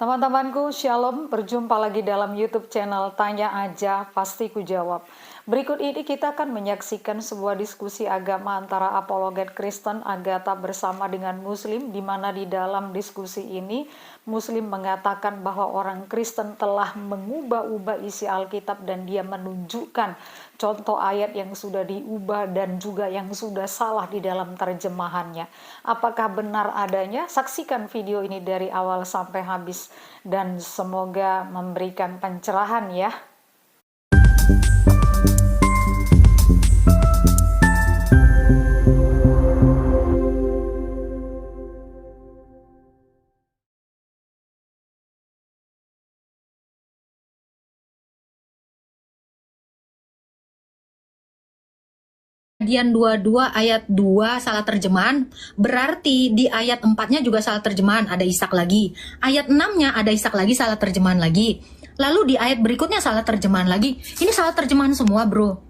Teman-temanku, Shalom, berjumpa lagi dalam YouTube channel Tanya Aja, Pasti Ku Jawab. Berikut ini kita akan menyaksikan sebuah diskusi agama antara apologet Kristen Agatha bersama dengan Muslim, di mana di dalam diskusi ini Muslim mengatakan bahwa orang Kristen telah mengubah-ubah isi Alkitab dan dia menunjukkan contoh ayat yang sudah diubah dan juga yang sudah salah di dalam terjemahannya. Apakah benar adanya? Saksikan video ini dari awal sampai habis dan semoga memberikan pencerahan ya. Kejadian 22 ayat 2 salah terjemahan, berarti di ayat 4-nya juga salah terjemahan, ada Ishak lagi. Ayat 6-nya ada Ishak lagi, salah terjemahan lagi. Lalu di ayat berikutnya salah terjemahan lagi. Ini salah terjemahan semua, bro.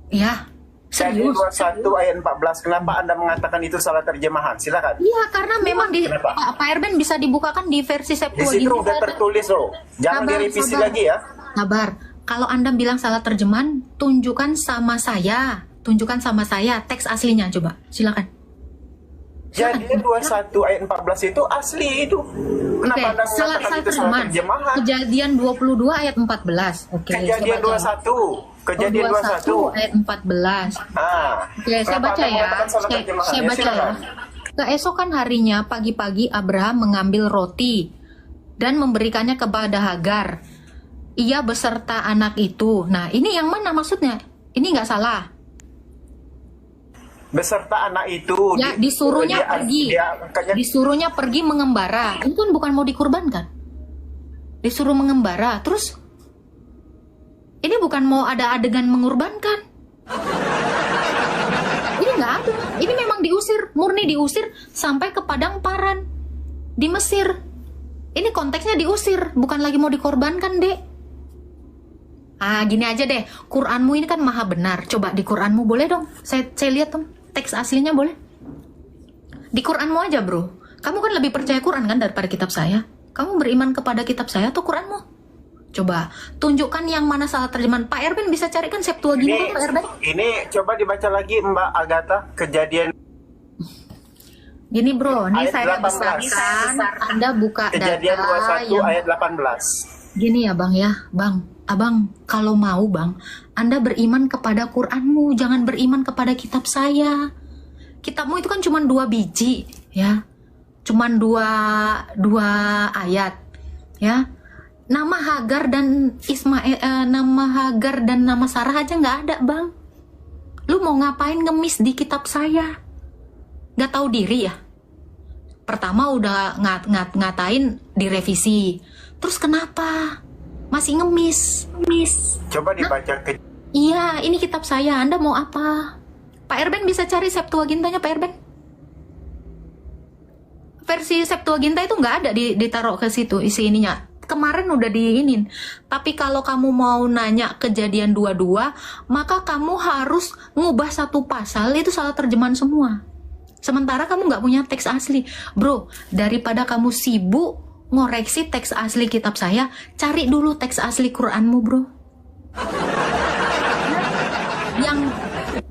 Ya, serius. 21 ayat 14, kenapa Anda mengatakan itu salah terjemahan? Silakan. Iya, karena memang di Pak Erben bisa dibukakan di versi Septuaginta. Di situ udah tertulis loh. Jangan direvisi lagi ya. Sabar. Kalau Anda bilang salah terjemahan, tunjukkan sama saya. Tunjukkan sama saya teks aslinya, coba. Silakan. Jadi 21 ayat 14 itu asli itu. Kenapa Anda mengatakan itu salah terjemahan? Kejadian 22 ayat 14. Oke. Kejadian 21. Kejadian 21 ayat 14. Oke, saya baca ya. Saya baca ya. Keesokan harinya pagi-pagi Abraham mengambil roti dan memberikannya kepada Hagar. Ia beserta anak itu. Nah, ini yang mana maksudnya? Ini nggak salah. Beserta anak itu ya, disuruhnya pergi. Disuruhnya pergi mengembara. Itu kan bukan mau dikurbankan. Disuruh mengembara. Terus ini bukan mau ada adegan mengorbankan. Ini nggak ada. Ini memang diusir, murni diusir sampai ke padang paran di Mesir. Ini konteksnya diusir, bukan lagi mau dikorbankan, Dek. Gini aja deh. Quranmu ini kan maha benar. Coba di Quranmu boleh dong. Saya lihat dong. Teks aslinya boleh. Di Quranmu aja, bro. Kamu kan lebih percaya Quran kan daripada kitab saya. Kamu beriman kepada kitab saya atau Quranmu? Coba tunjukkan yang mana salah terjemahan. Pak Erben bisa carikan Septuaginta, Pak Erben? Ini coba dibaca lagi Mbak Agatha, kejadian. Gini bro, ini saya besarkan. Anda buka kejadian data 21 ayat 18. Gini ya bang ya, Abang, kalau mau bang, Anda beriman kepada Quranmu, jangan beriman kepada kitab saya. Kitabmu itu kan cuma 2 biji, ya, cuma dua ayat, ya. Nama Hagar dan nama Hagar dan nama Sarah aja nggak ada, bang. Lu mau ngapain ngemis di kitab saya? Nggak tahu diri ya? Pertama udah ngatain direvisi, terus kenapa? Masih ngemis. Coba dibaca ke... Iya, ini kitab saya. Anda mau apa? Pak Erben bisa cari Septuagintanya, Pak Erben. Versi Septuaginta itu nggak ada ditaruh ke situ isi ininya. Kemarin udah diinin. Tapi kalau kamu mau nanya kejadian 22, maka kamu harus ngubah satu pasal, itu salah terjemahan semua. Sementara kamu nggak punya teks asli. Bro, daripada kamu sibuk ngoreksi teks asli kitab saya, cari dulu teks asli Quranmu, bro. Yang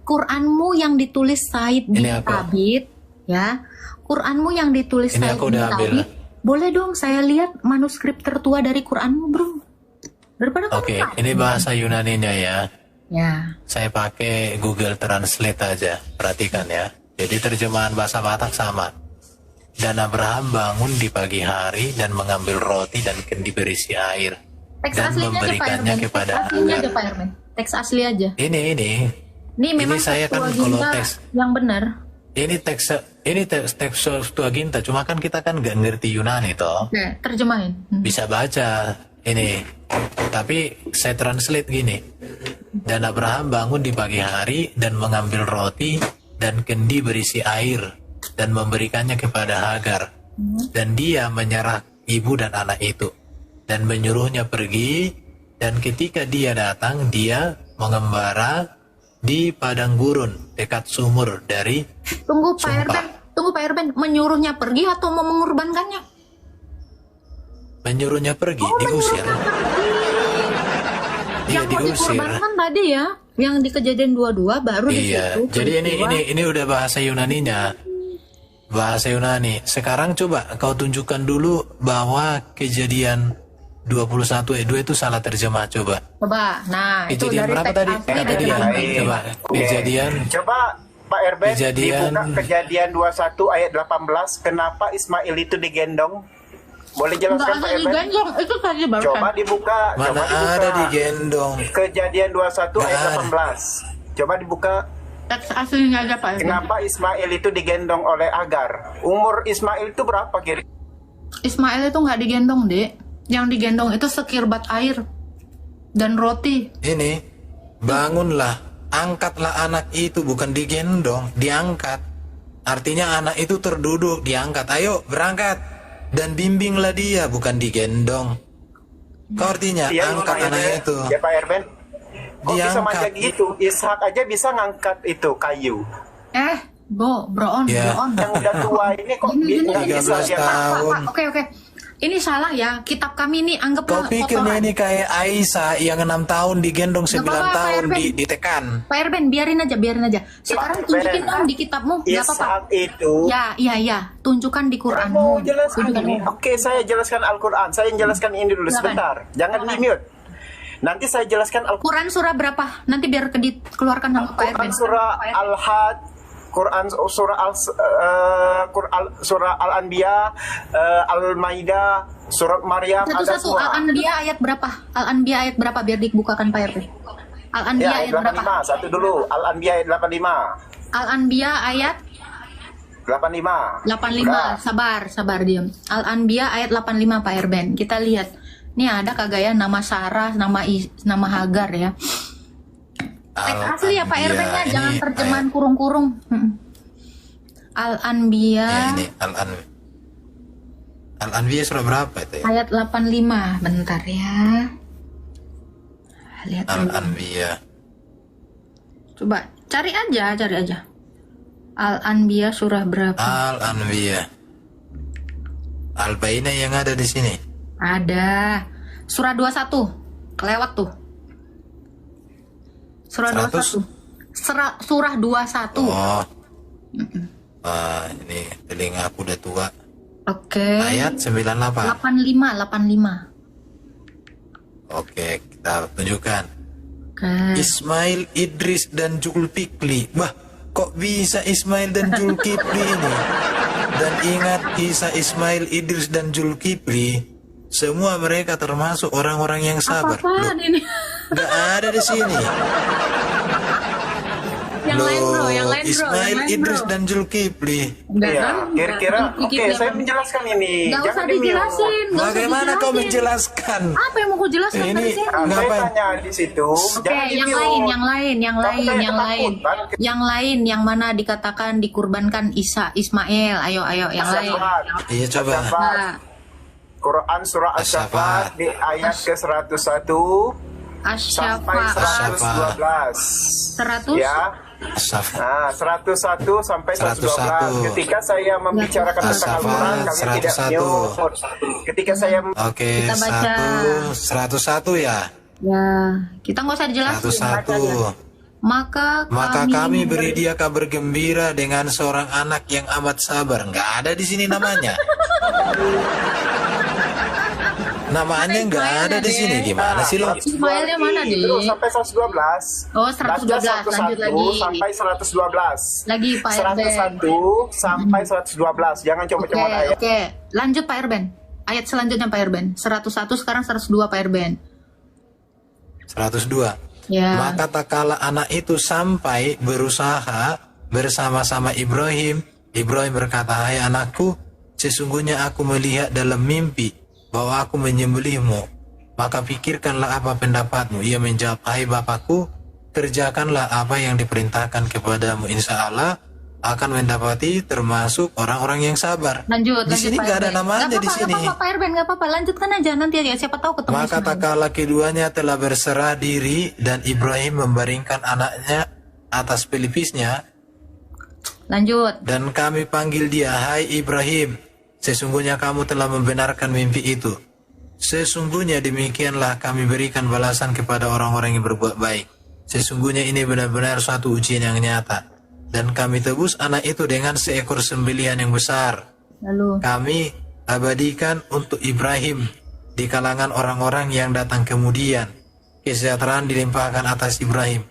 Quranmu yang ditulis Said bin Thabit, ya. Quranmu yang ditulis Said bin Thabit. Boleh dong saya lihat manuskrip tertua dari Quranmu, bro. Daripada Oke, ini bahasa Yunaninya ya. Ya. Saya pakai Google Translate aja. Perhatikan ya. Jadi terjemahan bahasa Batak sama. Dan Abraham bangun di pagi hari dan mengambil roti dan kendi berisi air teks dan memberikannya kepada Hagar. Teks asli aja. Ini memang saya kan kalau teks yang benar. Ini teks Septuaginta, cuma kan kita kan nggak ngerti Yunani toh. Oke, terjemahin. Bisa baca ini, tapi saya translate gini. Dan Abraham bangun di pagi hari dan mengambil roti dan kendi berisi air dan memberikannya kepada Hagar, dan dia menyerah ibu dan anak itu dan menyuruhnya pergi, dan ketika dia datang dia mengembara di padang gurun dekat sumur dari Tunggu Pak Erben, menyuruhnya pergi atau mau mengorbankannya? menyuruhnya pergi, diusir. Iya, Yang mau diusir. dikorbankan tadi ya, yang di Kejadian 22 baru di Iya, situ. jadi peristiwa. ini udah bahasa Yunaninya. Bahasa Yunani. Sekarang coba kau tunjukkan dulu bahwa Kejadian 21 ayat 2 itu salah terjemah, coba. Coba, nah itu Kejadian dari berapa teks tadi? asli dari Kejadian. mana? Coba. Kejadian. Coba Pak Erben Kejadian. dibuka Kejadian 21 ayat 18. Kenapa Ismail itu digendong? Boleh Enggak jelaskan ada Pak Erben? diganjong, itu tadi barusan. Coba dibuka. Mana coba dibuka. ada digendong? Kejadian 21 Nggak ayat ada. 18. Coba dibuka. Teks aslinya aja Pak Erben. Kenapa Ismail itu digendong oleh Agar? Umur Ismail itu berapa kira? Ismail itu nggak digendong, Dek. Yang digendong itu sekirbat air dan roti. Ini, bangunlah, angkatlah anak itu, bukan digendong, diangkat. Artinya anak itu terduduk, diangkat. Ayo berangkat dan bimbinglah dia, bukan digendong. Kau artinya Iya, angkat Pak anak Erben. itu. Ya Pak Erben. Kok bisa Diangkat. manja gitu? Ishak aja bisa ngangkat itu kayu. Bro on. Ya. Yang udah tua ini kok Gini, nggak bisa 13 dia tahun. Oke. Ini salah ya. Kitab kami ini Kau anggaplah pikirnya ini kayak Aisyah yang 6 tahun digendong 9 apa-apa, Pak tahun Erben. ditekan. Pak Erben, biarin aja. Sekarang Pak tunjukin Erben. dong di kitabmu, nggak apa-apa. Ishak itu. Ya. Tunjukkan di Mau Quranmu. jelaskan Tunjukkan. ini. Oke, saya jelaskan Al-Quran. Saya jelaskan ini dulu Silakan. sebentar. Jangan Silakan. di-mute. Nanti saya jelaskan Al-Quran Quran surah berapa? Nanti biar keluarkan sama Pak Erben. surah Al-Had, Quran surah surah Al-Anbiya, Al-Maidah, surat Maryam, ada Satu-satu semua. Al-Anbiya ayat berapa? Al-Anbiya ayat berapa biar dibukakan Pak Erben? Al-Anbiya Ya, ayat ayat berapa? 85. Satu dulu. Al-Anbiya ayat 85. Al-Anbiya ayat 85. 85. Sabar diam. Al-Anbiya ayat 85 Pak Erben. Kita lihat. Nih ada kagak ya nama Sarah, nama Hagar ya. Teks asli ya Pak Al-Anbiya, Erben ya, ini jangan terjemahan kurung-kurung. Al-Anbiya Ya, ini Al-Anbiya surah berapa itu ya? ayat 85. Bentar ya. Lihat dulu. Al-Anbiya. Coba cari aja. Al-Anbiya surah berapa? Al-Anbiya. Al-Bainah yang ada di sini. Ada. Surah 21. Kelewat tuh. Surah 100? 21. Surah 21. Oh. Ini telinga aku udah tua. Oke. Ayat 98. 85. Oke, kita tunjukkan. Oke. Ismail, Idris, dan Zulkifli. Wah, kok bisa Ismail dan Zulkifli ini? Dan ingat kisah Ismail, Idris, dan Zulkifli. Semua mereka termasuk orang-orang yang sabar. Apaan Loh, ini? nggak ada di sini. Yang lain bro, Loh, yang lain bro. Ismail, yang lain, Idris, bro. dan Zulkifli. Enggak Iya, kan? kira-kira. Enggak. Oke, Dikit, saya Bang. menjelaskan ini. Nggak usah Jangan di-mute. dijelasin. nggak usah Bagaimana kau dijelasin. menjelaskan? Apa yang mau kau jelaskan Ini- dari sini? Nah, saya Ngapain? tanya di situ. Oke, Jangan yang di-mute. lain, Kamu kayak ketakutan. yang lain, yang mana dikatakan dikurbankan Ismail. Ayo, yang lain. As-Safat. Iya, coba. As-Safat. Nah, Quran surah As-Safat di ayat ke-101 sampai Asy-Syafa'ah 112. 100. Ya. Asaf. Nah, 101 sampai 112. 101. Ketika saya membicarakan tentang As-Safat Al-Quran, kalian tidak 101. mute. Ketika saya Oke, Kita baca. 101 ya. Ya, kita nggak usah dijelasin. baca aja. 101. Maka kami beri dia kabar gembira dengan seorang anak yang amat sabar. Nggak ada di sini namanya. Namanya nggak ada di sini. Gimana sih lo? Ismailnya mana, Dik? Terus sampai 112. Oh, 112. Baca Lanjut lagi. sampai 112. Lagi Pak Erben. 101 sampai 112. Jangan Oke, coba-coba ayat. oke. Lanjut Pak Erben. Ayat selanjutnya Pak Erben. 101 sekarang 102 Pak Erben. 102. Ya. Maka tak kala anak itu sampai berusaha bersama-sama Ibrahim. Ibrahim berkata, hai anakku, sesungguhnya aku melihat dalam mimpi bahwa aku menyembelihmu. Maka pikirkanlah apa pendapatmu. Ia menjawab, hai bapakku, kerjakanlah apa yang diperintahkan kepadamu. Insya Allah akan mendapati termasuk orang-orang yang sabar. Lanjut. Di sini Pak nggak ada Erben. namanya Nggak di apa-apa, sini. nggak apa-apa, Pak Erben, nggak apa-apa. Lanjutkan aja nanti ya. Siapa tahu ketemu Maka Ismail. tak kala keduanya telah berserah diri dan Ibrahim membaringkan anaknya atas pelipisnya, Lanjut. dan kami panggil dia, hai Ibrahim, sesungguhnya kamu telah membenarkan mimpi itu, Sesungguhnya demikianlah kami berikan balasan kepada orang-orang yang berbuat baik. Sesungguhnya ini benar-benar suatu ujian yang nyata. Dan kami tebus anak itu dengan seekor sembelihan yang besar. Lalu Kami abadikan untuk Ibrahim di kalangan orang-orang yang datang kemudian. Kesejahteraan dilimpahkan atas Ibrahim.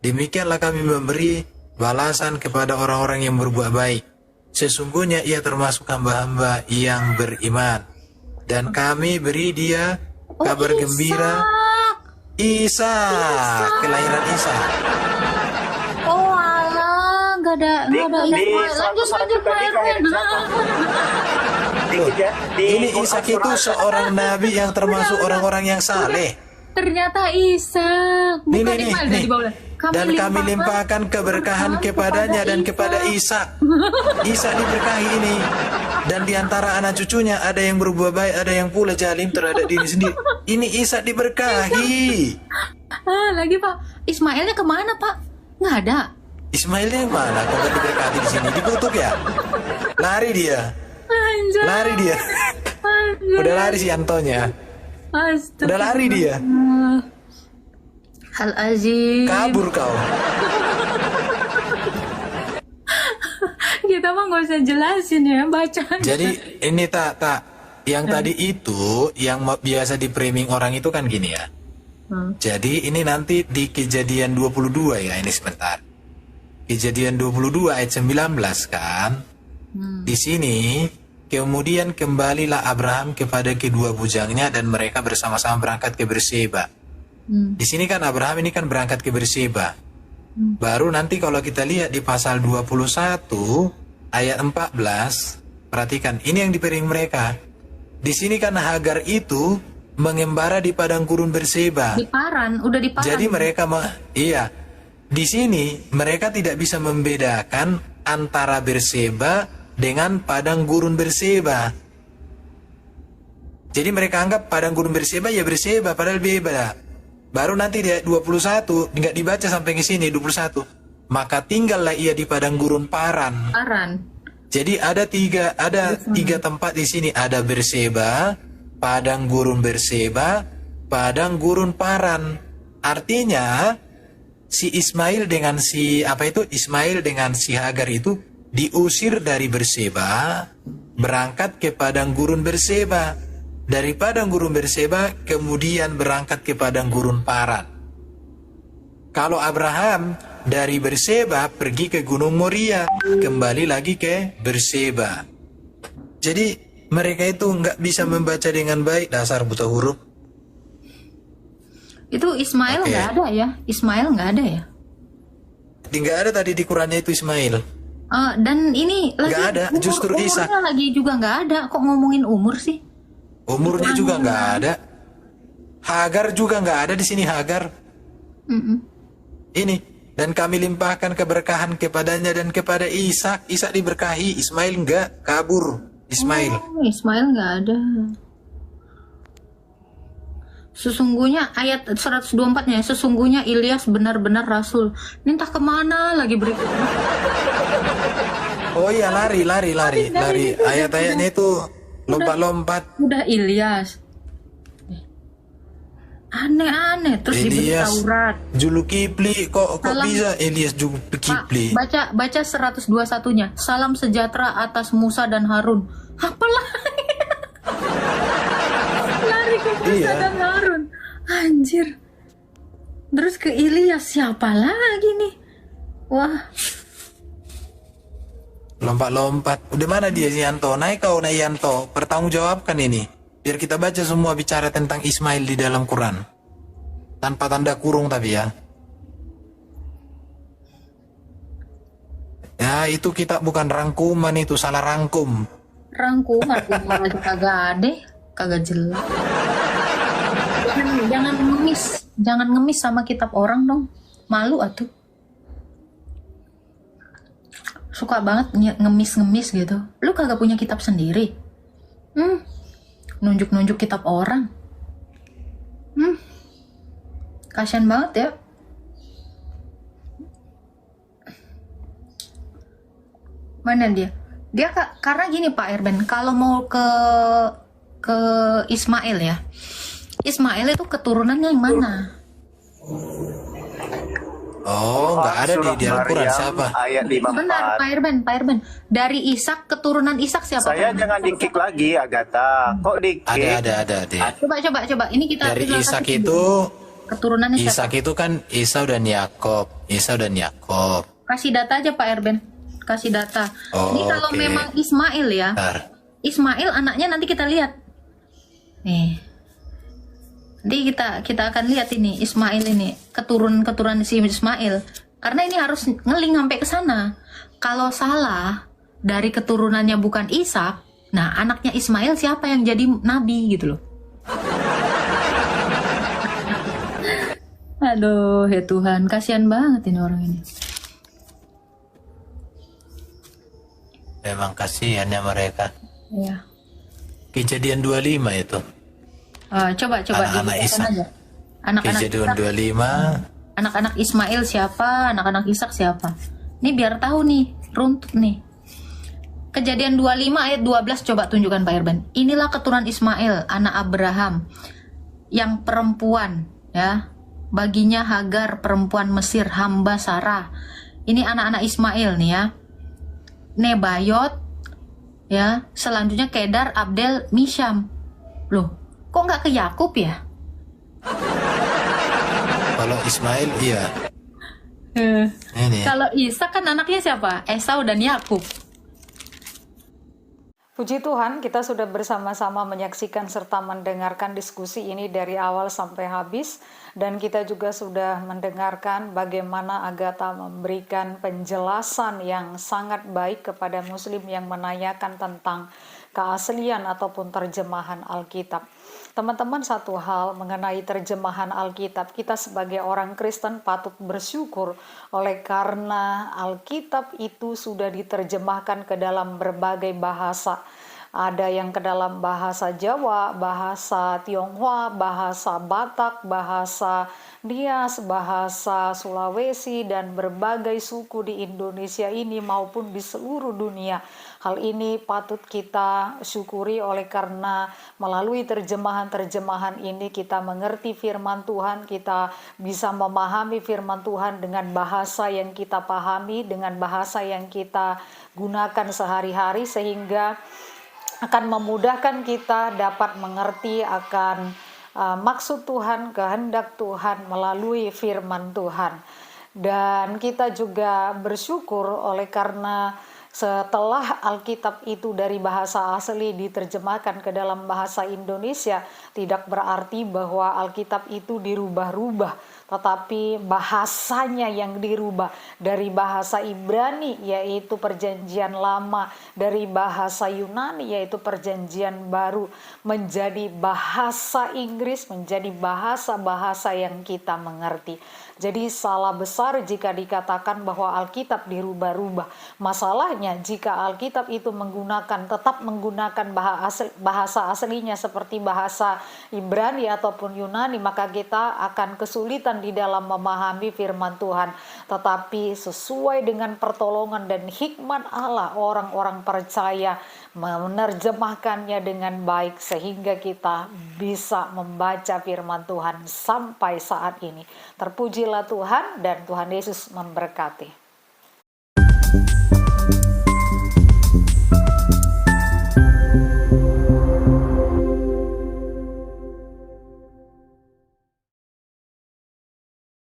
Demikianlah kami memberi balasan kepada orang-orang yang berbuat baik. Sesungguhnya ia termasuk hamba-hamba yang beriman. Dan kami beri dia kabar gembira. Isa, kelahiran Isa. Oh alah, nggak ada Di lanjut Pak Erben. Ini Ishak itu seorang nabi yang termasuk orang-orang yang saleh. Ternyata Ishak, bukan Nih, Ismail nih. di bawah. Dan kami limpahkan keberkahan kepadanya dan kepada Ishak. Ishak diberkahi ini. Dan di antara anak cucunya ada yang berbuat baik, ada yang pula jalim terhadap diri sendiri. Ini Ishak diberkahi. Lagi Pak, Ismailnya kemana Pak? Nggak ada. Ismailnya yang mana? Kok gak diberkati di sini? Dikutuk ya? Lari dia. Anjay. Lari dia. Udah lari si Antonya. Astaga. Udah lari dia. Hal Azim. Kabur kau. Kita mah nggak usah jelasin ya bacaan. Jadi ini tak yang tadi itu yang biasa di framing orang itu kan gini ya. Jadi ini nanti di Kejadian 22 ya, ini sebentar. Kejadian 22 ayat 19 kan. Di sini kemudian kembalilah Abraham kepada kedua bujangnya dan mereka bersama-sama berangkat ke Berseba. Di sini kan Abraham ini kan berangkat ke Berseba. Baru nanti kalau kita lihat di pasal 21 ayat 14, perhatikan ini yang dipering mereka. Di sini kan Hagar itu mengembara di padang gurun Berseba. Di Paran, udah di Paran. Jadi mereka iya. Di sini mereka tidak bisa membedakan antara Berseba dengan padang gurun Berseba. Jadi mereka anggap padang gurun Berseba ya Berseba, padahal beda. Baru nanti di ayat 21, nggak dibaca sampai ke sini 21. Maka tinggallah ia di padang gurun Paran. Paran. Jadi ada tiga tempat di sini, ada Berseba, padang gurun Berseba, padang gurun Paran. Artinya si Ismail dengan si Ismail dengan si Hagar itu diusir dari Berseba, berangkat ke padang gurun Berseba. Dari padang gurun Berseba kemudian berangkat ke padang gurun Paran. Kalau Abraham dari Berseba pergi ke Gunung Moria, kembali lagi ke Berseba. Jadi mereka itu nggak bisa membaca dengan baik, dasar buta huruf. Itu Ismail nggak ada ya? Ismail nggak ada ya? Nggak ada tadi di Qurannya itu Ismail. Dan ini lagi Nggak ada, justru Ishak. umurnya lagi juga nggak ada. Kok ngomongin umur sih? Umurnya juga nggak ada. Hagar juga nggak ada di sini Hagar. Ini dan kami limpahkan keberkahan kepadanya dan kepada Ishak. Ishak diberkahi, Ismail enggak, kabur. Ismail. Oh, Ismail nggak ada. Sesungguhnya ayat 124-nya, sesungguhnya Ilyas benar-benar rasul. Ini entah kemana lagi berikutnya. Oh iya lari. Ayat-ayatnya itu lompat-lompat. Udah Ilyas. Aneh-aneh terus diberi Ilyas, Taurat. Zulkifli kok bisa Ilyas Zulkifli? Baca 121-nya. Salam sejahtera atas Musa dan Harun. Apalagi? Lari ke Musa dan Harun. Anjir. Terus ke Ilyas siapa lagi nih? Wah. Lompat-lompat. Udah mana dia si Yanto? Naik kau Yanto. Pertanggungjawabkan ini. Biar kita baca semua bicara tentang Ismail di dalam Quran. Tanpa tanda kurung tapi ya. Ya itu kita bukan rangkuman, itu salah rangkum. Rangkuman aja kagak ada. Kagak jelas. Jangan ngemis sama kitab orang dong. Malu atuh. Suka banget ngemis gitu. Lu kagak punya kitab sendiri? Nunjuk-nunjuk kitab orang. Kasian banget ya. Mana dia? Dia karena gini Pak Erben, kalau mau ke ke Ismail ya. Ismail itu keturunannya yang mana? Oh, nggak ada di Surah Al-Quran Maryam, siapa? ayat Benar, 54. Pak Irben. Dari Ishak, keturunan Ishak siapa? Saya Pak? jangan di-kick lagi, Agatha. Kok di-kick? Ada. Coba. Ini kita Dari kita Ishak kasih itu, keturunannya siapa? Ishak itu kan Esau dan Yakob. Kasih data aja Pak Erben. Kasih data. Oh, Ini kalau oke. memang Ismail ya. Bentar. Ismail anaknya nanti kita lihat. Nih. Nanti kita akan lihat ini Ismail ini, keturunan si Ismail. Karena ini harus ngeling sampai ke sana. Kalau salah dari keturunannya bukan Ishak, nah anaknya Ismail siapa yang jadi nabi gitu loh. Aduh, ya Tuhan, kasihan banget ini orang ini. Memang kasihannya mereka. Ya. Kejadian 25 itu. Coba Anak-anak dibacakan Ishak. aja. Anak-anak Kejadian Ishak, 25. anak-anak Ismail siapa, anak-anak Ishak siapa. Ini biar tahu nih, runtut nih. Kejadian 25 ayat 12 coba tunjukkan Pak Irban. Inilah keturunan Ismail, anak Abraham, yang perempuan, ya. Baginya Hagar, perempuan Mesir, hamba Sarah. Ini anak-anak Ismail nih ya. Nebayot, ya. Selanjutnya Kedar, Abdel, Misham. Loh, kok nggak ke Yakub ya? Kalau Ismail iya. Ini. Kalau Ishak kan anaknya siapa? Esau dan Yakub. Puji Tuhan, kita sudah bersama-sama menyaksikan serta mendengarkan diskusi ini dari awal sampai habis. Dan kita juga sudah mendengarkan bagaimana Agatha memberikan penjelasan yang sangat baik kepada Muslim yang menanyakan tentang keaslian ataupun terjemahan Alkitab. Teman-teman, satu hal mengenai terjemahan Alkitab, kita sebagai orang Kristen patut bersyukur oleh karena Alkitab itu sudah diterjemahkan ke dalam berbagai bahasa. Ada yang ke dalam bahasa Jawa, bahasa Tionghoa, bahasa Batak, bahasa Nias, bahasa Sulawesi, dan berbagai suku di Indonesia ini maupun di seluruh dunia. Hal ini patut kita syukuri oleh karena melalui terjemahan-terjemahan ini kita mengerti firman Tuhan, kita bisa memahami firman Tuhan dengan bahasa yang kita pahami, dengan bahasa yang kita gunakan sehari-hari, sehingga akan memudahkan kita dapat mengerti akan maksud Tuhan, kehendak Tuhan melalui firman Tuhan. Dan kita juga bersyukur oleh karena setelah Alkitab itu dari bahasa asli diterjemahkan ke dalam bahasa Indonesia, tidak berarti bahwa Alkitab itu dirubah-rubah, tetapi bahasanya yang dirubah dari bahasa Ibrani yaitu Perjanjian Lama, dari bahasa Yunani yaitu Perjanjian Baru, menjadi bahasa Inggris, menjadi bahasa-bahasa yang kita mengerti. Jadi salah besar jika dikatakan bahwa Alkitab dirubah-rubah. Masalahnya jika Alkitab itu tetap menggunakan bahasa aslinya seperti bahasa Ibrani ataupun Yunani, maka kita akan kesulitan di dalam memahami firman Tuhan. Tetapi sesuai dengan pertolongan dan hikmat Allah, orang-orang percaya menerjemahkannya dengan baik sehingga kita bisa membaca firman Tuhan sampai saat ini. Terpujilah Tuhan, dan Tuhan Yesus memberkati.